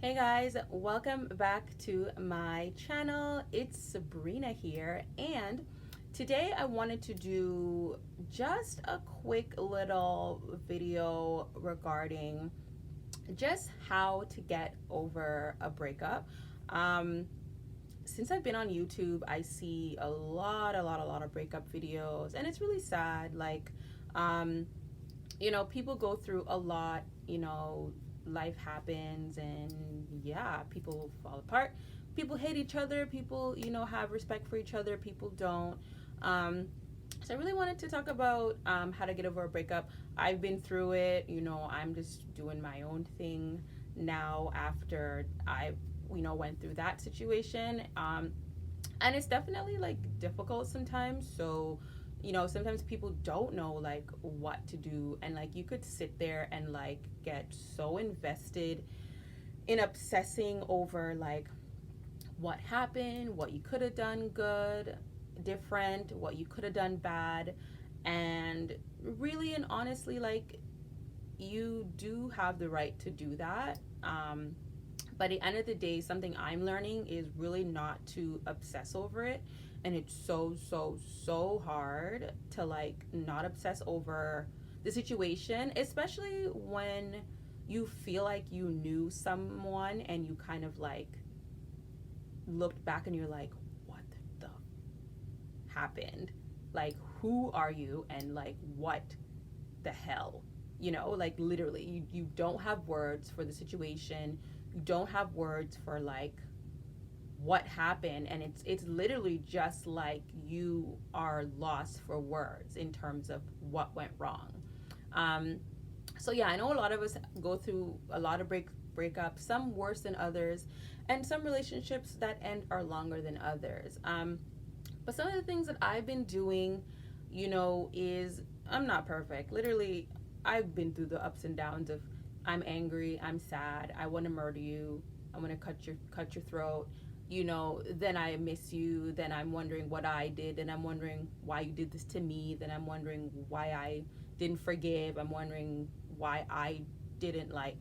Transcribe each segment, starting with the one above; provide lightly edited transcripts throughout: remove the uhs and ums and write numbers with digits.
Hey guys, welcome back to my channel. It's Sabrina here, and today I wanted to do just a quick little video regarding just how to get over a breakup. Um, since I've been on YouTube, I see a lot of breakup videos, and it's really sad. Um, people go through a lot, life happens, and yeah, people fall apart. People hate each other, people, have respect for each other, people don't. Um, so I really wanted to talk about how to get over a breakup. I've been through it, I'm just doing my own thing now after I, went through that situation. And it's definitely like difficult sometimes. So sometimes people don't know like what to do, and like you could sit there and like get so invested in obsessing over like what happened, what you could have done good, different, what you could have done bad. And really and honestly, like, you do have the right to do that. But at the end of the day, something I'm learning is really not to obsess over it. And it's so hard to like not obsess over the situation, especially when you feel like you knew someone and you kind of like looked back and you're like, what the happened? Like, who are you? And like, what the hell? Like literally, you don't have words for the situation. You don't have words for like what happened, and it's literally just like you are lost for words in terms of what went wrong. um so yeah, I know a lot of us go through a lot of breakups, some worse than others, and some relationships that end are longer than others. But some of the things that I've been doing, is I'm not perfect. Literally, I've been through the ups and downs of I'm angry, I'm sad, I want to murder you, I want to cut your throat. Then I miss you, then I'm wondering what I did, and I'm wondering why you did this to me, then I'm wondering why I didn't forgive, I'm wondering why I didn't like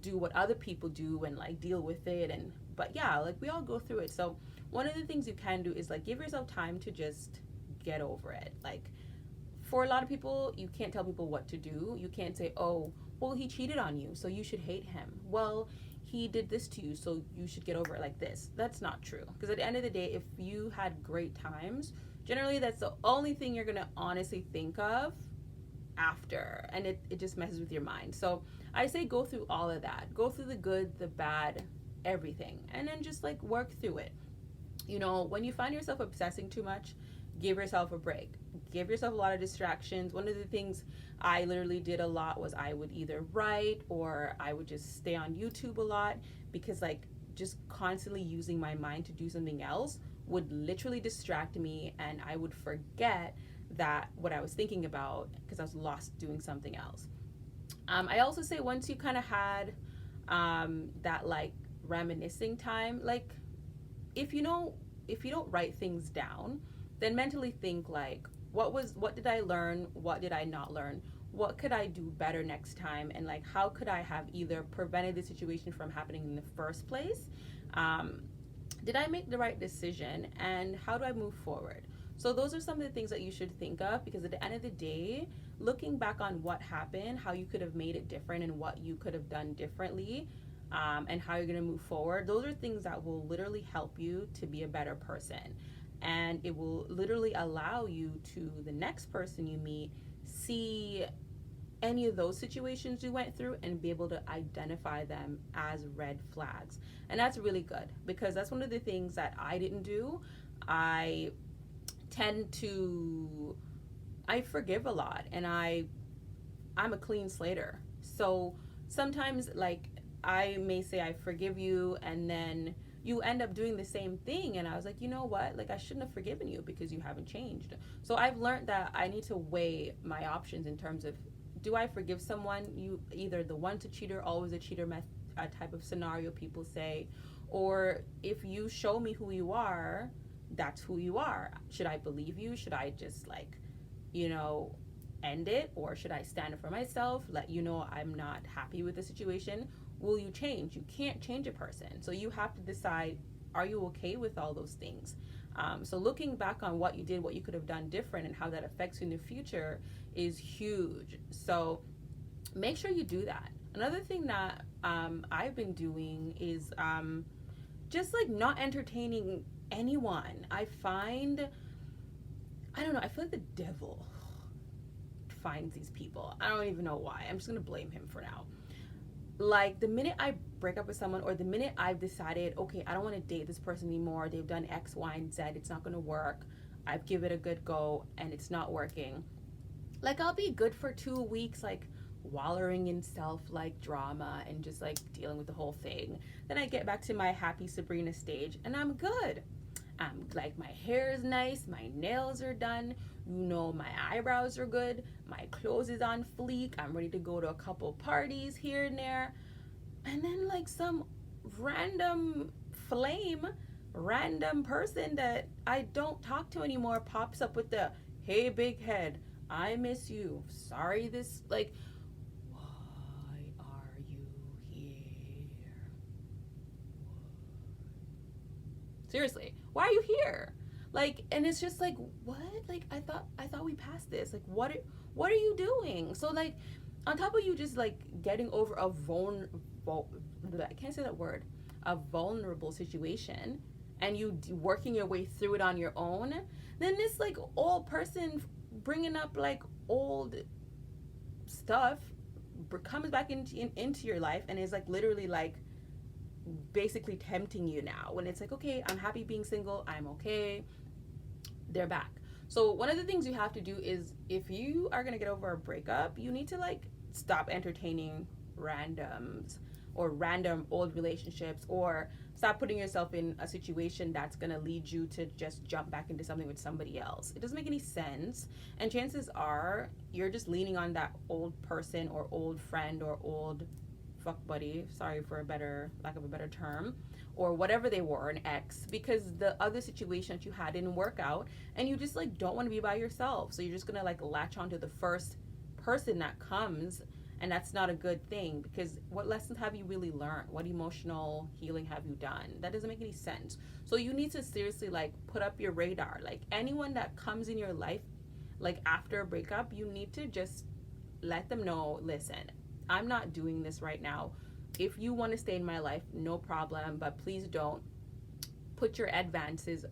do what other people do and like deal with it. And but yeah, like we all go through it. So one of the things you can do is like give yourself time to just get over it. Like, for a lot of people, you can't tell people what to do. You can't say, oh, well, he cheated on you, so you should hate him. Well, he did this to you, so you should get over it like this. That's not true. Because at the end of the day, if you had great times, generally that's the only thing you're going to honestly think of after. And it just messes with your mind. So I say go through all of that. Go through the good, the bad, everything. And then just like work through it. When you find yourself obsessing too much, give yourself a break. Give yourself a lot of distractions. One of the things I literally did a lot was I would either write or I would just stay on YouTube a lot, because like just constantly using my mind to do something else would literally distract me, and I would forget that what I was thinking about because I was lost doing something else. I also say once you kind of had that like reminiscing time, like if you don't write things down, then mentally think like what did I learn, what did I not learn, what could I do better next time, and like how could I have either prevented the situation from happening in the first place. Did I make the right decision, and how do I move forward? So those are some of the things that you should think of, because at the end of the day, looking back on what happened, how you could have made it different and what you could have done differently, and how you're going to move forward, those are things that will literally help you to be a better person. And it will literally allow you to, the next person you meet, see any of those situations you went through and be able to identify them as red flags. And that's really good, because that's one of the things that I didn't do. I tend to I forgive a lot, and I'm a clean slater. So sometimes like I may say I forgive you, and then you end up doing the same thing, and I was like, you know what, like I shouldn't have forgiven you because you haven't changed. So I've learned that I need to weigh my options in terms of, do I forgive someone, you either the once a cheater always a cheater type of scenario people say, or if you show me who you are, that's who you are. Should I believe you? Should I just like, you know end it, or should I stand up for myself, let you know I'm not happy with the situation? Will you change? You can't change a person. So you have to decide, are you okay with all those things? So looking back on what you did, what you could have done different, and how that affects you in the future is huge. So make sure you do that. Another thing that I've been doing is just like not entertaining anyone. I find, I don't know, I feel like the devil finds these people. I don't even know why. I'm just gonna blame him for now. Like the minute I break up with someone, or the minute I've decided, okay, I don't want to date this person anymore, they've done X, Y, and Z, it's not gonna work, I've given it a good go and it's not working, like I'll be good for 2 weeks, like wallowing in self like drama and just like dealing with the whole thing. Then I get back to my happy Sabrina stage and I'm good. I'm like, my hair is nice, my nails are done, you know, my eyebrows are good, my clothes is on fleek, I'm ready to go to a couple parties here and there. And then like some random flame, random person that I don't talk to anymore pops up with the, hey big head, I miss you, sorry this, like, why are you here? Seriously, why are you here? Like, and it's just like, what? Like, I thought we passed this. Like, what are you doing? So like, on top of you just like getting over a I can't say that word, a vulnerable situation, and you working your way through it on your own, then this like old person bringing up like old stuff comes back into your life and is like literally like basically tempting you now, when it's like, okay, I'm happy being single, I'm okay, they're back. So one of the things you have to do is, if you are going to get over a breakup, you need to like stop entertaining randoms or random old relationships, or stop putting yourself in a situation that's going to lead you to just jump back into something with somebody else. It doesn't make any sense, and chances are you're just leaning on that old person or old friend or old fuck buddy, sorry for a better lack of a better term, or whatever they were, an ex, because the other situation that you had didn't work out, and you just like don't want to be by yourself, so you're just gonna like latch onto the first person that comes, and that's not a good thing, because what lessons have you really learned? What emotional healing have you done? That doesn't make any sense. So you need to seriously like put up your radar. Like anyone that comes in your life like after a breakup, you need to just let them know, listen, I'm not doing this right now. If you want to stay in my life, no problem, but please don't put your advances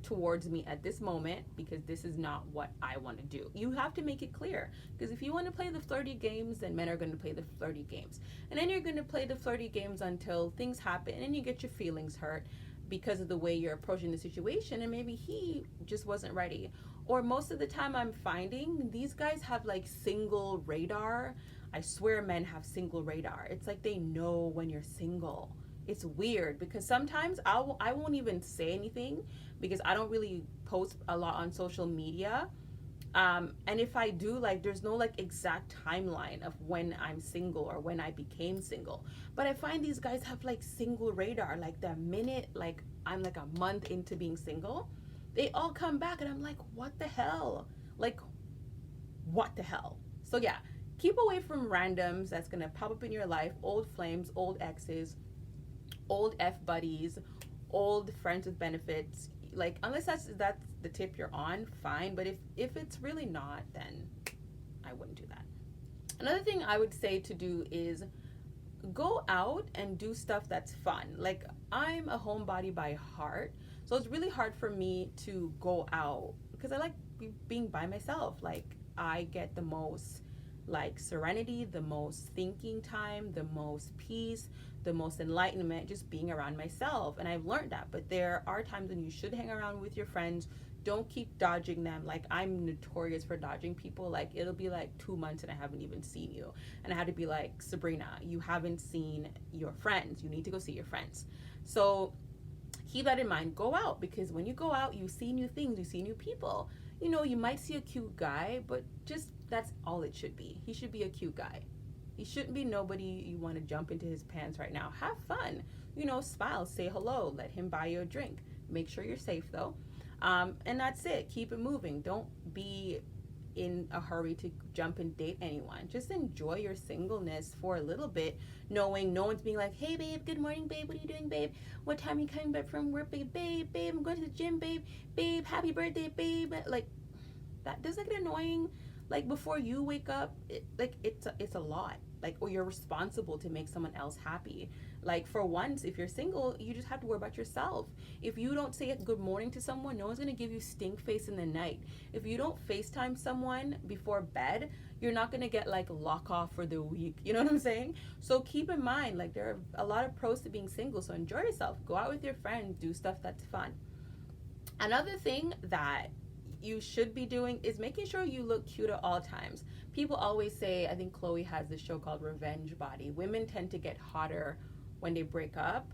towards me at this moment, because this is not what I want to do. You have to make it clear, because if you want to play the flirty games, then men are going to play the flirty games, and then you're going to play the flirty games until things happen and you get your feelings hurt because of the way you're approaching the situation, and maybe he just wasn't ready. Or most of the time I'm finding these guys have like single radar. I swear men have single radar. It's like they know when you're single. It's weird, because sometimes I won't even say anything, because I don't really post a lot on social media. And if I do, like, there's no like exact timeline of when I'm single or when I became single. But I find these guys have like single radar. Like the minute like I'm like a month into being single, they all come back and I'm like, what the hell? Like, what the hell? So yeah, keep away from randoms that's gonna pop up in your life, old flames, old exes, old F buddies, old friends with benefits. Like, unless that's the tip you're on, fine. But if it's really not, then I wouldn't do that. Another thing I would say to do is go out and do stuff that's fun. Like, I'm a homebody by heart, so it's really hard for me to go out because I like being by myself. Like, I get the most like serenity, the most thinking time, the most peace, the most enlightenment just being around myself. And I've learned that. But there are times when you should hang around with your friends. Don't keep dodging them. Like, I'm notorious for dodging people. Like, it'll be like 2 months and I haven't even seen you, and I had to be like, Sabrina, you haven't seen your friends, you need to go see your friends. So keep that in mind. Go out, because when you go out, you see new things, you see new people. You know, you might see a cute guy, but just that's all it should be. He should be a cute guy. He shouldn't be nobody you want to jump into his pants right now. Have fun. You know, smile, say hello, let him buy you a drink. Make sure you're safe though. And that's it. Keep it moving. Don't be in a hurry to jump and date anyone. Just enjoy your singleness for a little bit, knowing no one's being like, hey babe, good morning babe, what are you doing babe, what time are you coming back from work babe, I'm going to the gym babe, happy birthday babe. Like, that doesn't get annoying. Like, before you wake up, it's a lot. Like, or you're responsible to make someone else happy. Like, for once, if you're single, you just have to worry about yourself. If you don't say a good morning to someone, no one's gonna give you stink face in the night. If you don't FaceTime someone before bed, you're not gonna get like lock off for the week. You know what I'm saying? So keep in mind, like, there are a lot of pros to being single. So enjoy yourself. Go out with your friends. Do stuff that's fun. Another thing that you should be doing is making sure you look cute at all times. People always say, I think Chloe has this show called Revenge Body. Women tend to get hotter when they break up,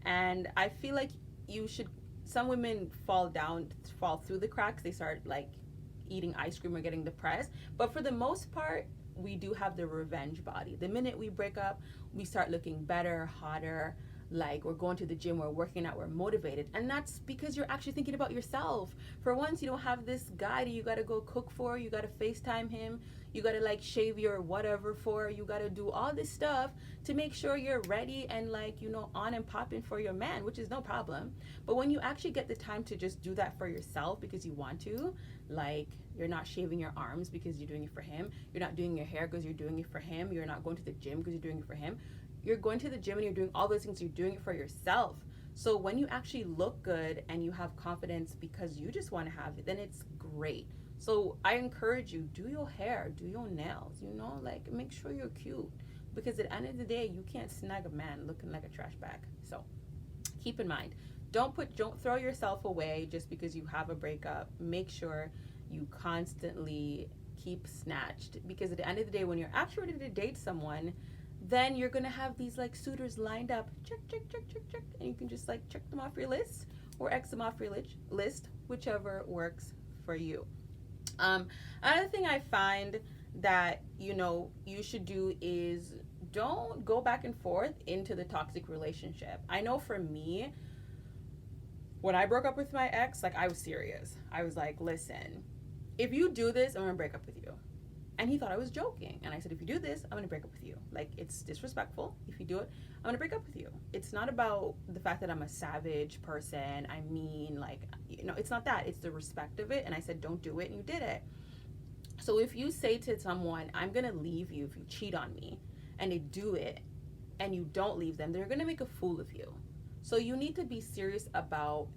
and I feel like you should, some women fall through the cracks. They start like eating ice cream or getting depressed, but for the most part, we do have the revenge body. The minute we break up, we start looking better, hotter, like we're going to the gym, we're working out, we're motivated. And that's because you're actually thinking about yourself. For once, you don't have this guy that you gotta go cook for, you gotta FaceTime him, you gotta like shave your whatever for, you gotta do all this stuff to make sure you're ready and like, you know, on and popping for your man, which is no problem. But when you actually get the time to just do that for yourself because you want to, like, you're not shaving your arms because you're doing it for him, you're not doing your hair because you're doing it for him, you're not going to the gym because you're doing it for him, you're going to the gym and you're doing all those things, you're doing it for yourself. So when you actually look good and you have confidence because you just want to have it, then it's great. So I encourage you, do your hair, do your nails, you know, like make sure you're cute, because at the end of the day, you can't snag a man looking like a trash bag. So keep in mind, don't throw yourself away just because you have a breakup. Make sure you constantly keep snatched, because at the end of the day, when you're actually ready to date someone, then you're gonna have these like suitors lined up, check, and you can just like check them off your list or X them off your list, whichever works for you. Another thing I find that, you know, you should do is don't go back and forth into the toxic relationship. I know for me, when I broke up with my ex, like, I was serious. I was like, listen, if you do this, I'm gonna break up with you. And he thought I was joking. And I said, if you do this, I'm going to break up with you. Like, it's disrespectful. If you do it, I'm going to break up with you. It's not about the fact that I'm a savage person. I mean, like, you know, it's not that. It's the respect of it. And I said, don't do it. And you did it. So if you say to someone, I'm going to leave you if you cheat on me, and they do it, and you don't leave them, they're going to make a fool of you. So you need to be serious about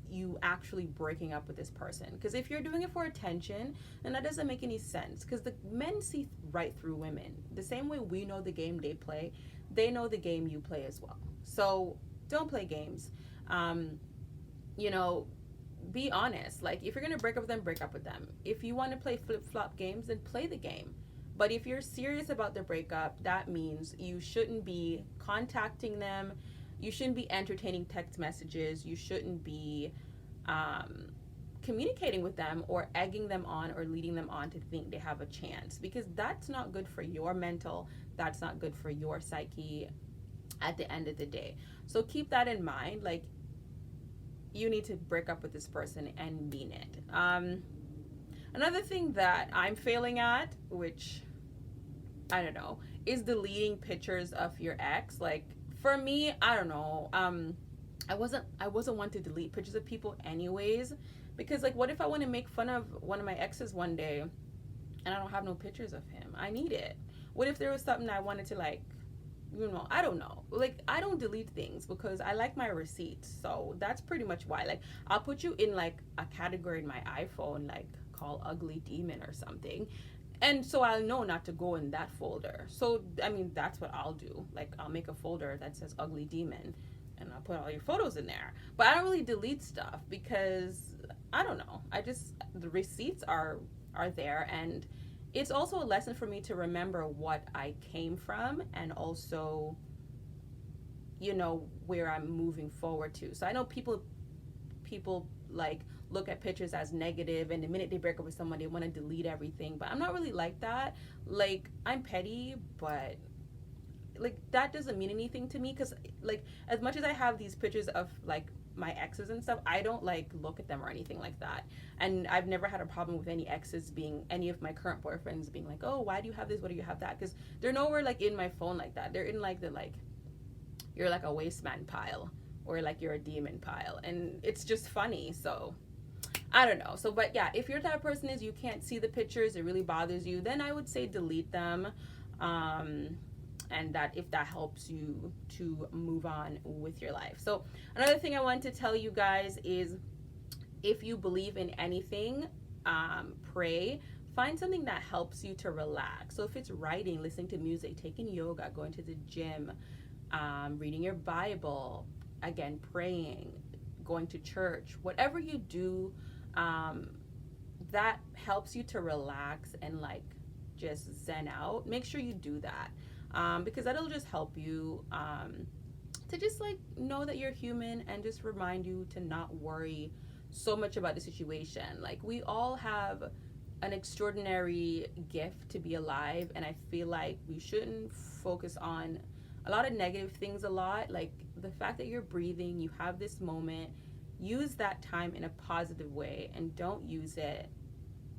you actually breaking up with this person. Because if you're doing it for attention, then that doesn't make any sense, because the men see right through women. The same way we know the game they play, they know the game you play as well. So don't play games. You know, be honest. Like, if you're gonna break up with them, break up with them. If you want to play flip-flop games, then play the game. But if you're serious about the breakup, that means you shouldn't be contacting them, you shouldn't be entertaining text messages, you shouldn't be communicating with them or egging them on or leading them on to think they have a chance, because that's not good for your mental, that's not good for your psyche at the end of the day. So keep that in mind. Like, you need to break up with this person and mean it. Another thing that I'm failing at, which I don't know, is deleting pictures of your ex. Like, for me, I don't know. I wasn't one to delete pictures of people anyways, because like, what if I want to make fun of one of my exes one day and I don't have no pictures of him? I need it. What if there was something I wanted to, like, you know, I don't know. Like, I don't delete things because I like my receipts. So that's pretty much why. Like, I'll put you in like a category in my iPhone, like call ugly demon or something. And so I'll know not to go in that folder. So, I mean, that's what I'll do. Like, I'll make a folder that says ugly demon and I'll put all your photos in there. But I don't really delete stuff because, I don't know, the receipts are there, and it's also a lesson for me to remember what I came from and also, you know, where I'm moving forward to. So I know people like look at pictures as negative, and the minute they break up with someone, they want to delete everything. But I'm not really like that. Like, I'm petty, but like, that doesn't mean anything to me, because like, as much as I have these pictures of like my exes and stuff, I don't like look at them or anything like that. And I've never had a problem with any exes being, any of my current boyfriends being like, oh, why do you have this? What do you have that? Because they're nowhere like in my phone like that. They're in like the like, you're like a waste man pile, or like you're a demon pile. And it's just funny. So I don't know. So, but yeah, if you're that person is you can't see the pictures, it really bothers you, then I would say delete them. And that if that helps you to move on with your life. So another thing I want to tell you guys is, if you believe in anything, pray. Find something that helps you to relax. So if it's writing, listening to music, taking yoga, going to the gym, reading your Bible, again, praying, going to church, whatever you do, that helps you to relax and like just zen out, make sure you do that. Because that'll just help you to just like know that you're human, and just remind you to not worry so much about the situation. Like, we all have an extraordinary gift to be alive, and I feel like we shouldn't focus on a lot of negative things a lot. Like, the fact that you're breathing, you have this moment, use that time in a positive way, and don't use it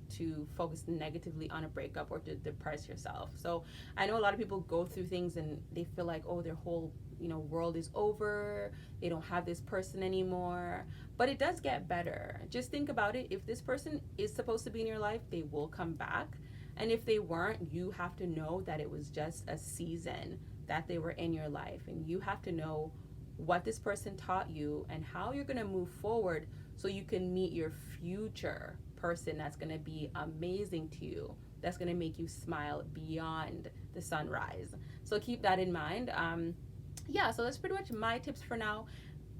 to focus negatively on a breakup or to depress yourself. So I know a lot of people go through things and they feel like, oh, their whole world is over, they don't have this person anymore. But it does get better. Just think about it. If this person is supposed to be in your life, they will come back. And if they weren't, you have to know that it was just a season that they were in your life, and you have to know what this person taught you and how you're going to move forward so you can meet your future person that's going to be amazing to you, that's going to make you smile beyond the sunrise. So keep that in mind. Yeah, so that's pretty much my tips for now.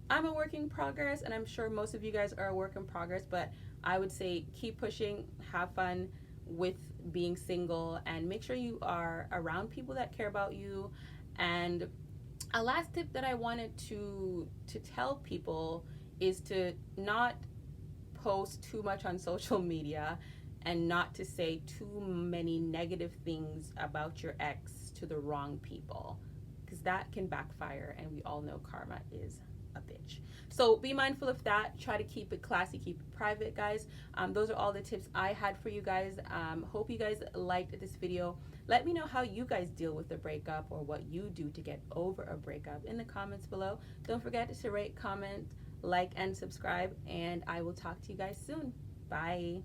I'm a work in progress, and I'm sure most of you guys are a work in progress, but I would say keep pushing, have fun with being single, and make sure you are around people that care about you. And a last tip that I wanted to tell people is to not post too much on social media, and not to say too many negative things about your ex to the wrong people, because that can backfire, and we all know karma is a bitch. So be mindful of that. Try to keep it classy, keep it private, guys. Those are all the tips I had for you guys. Hope you guys liked this video. Let me know how you guys deal with the breakup, or what you do to get over a breakup, in the comments below. Don't forget to rate, comment, like, and subscribe, and I will talk to you guys soon. Bye.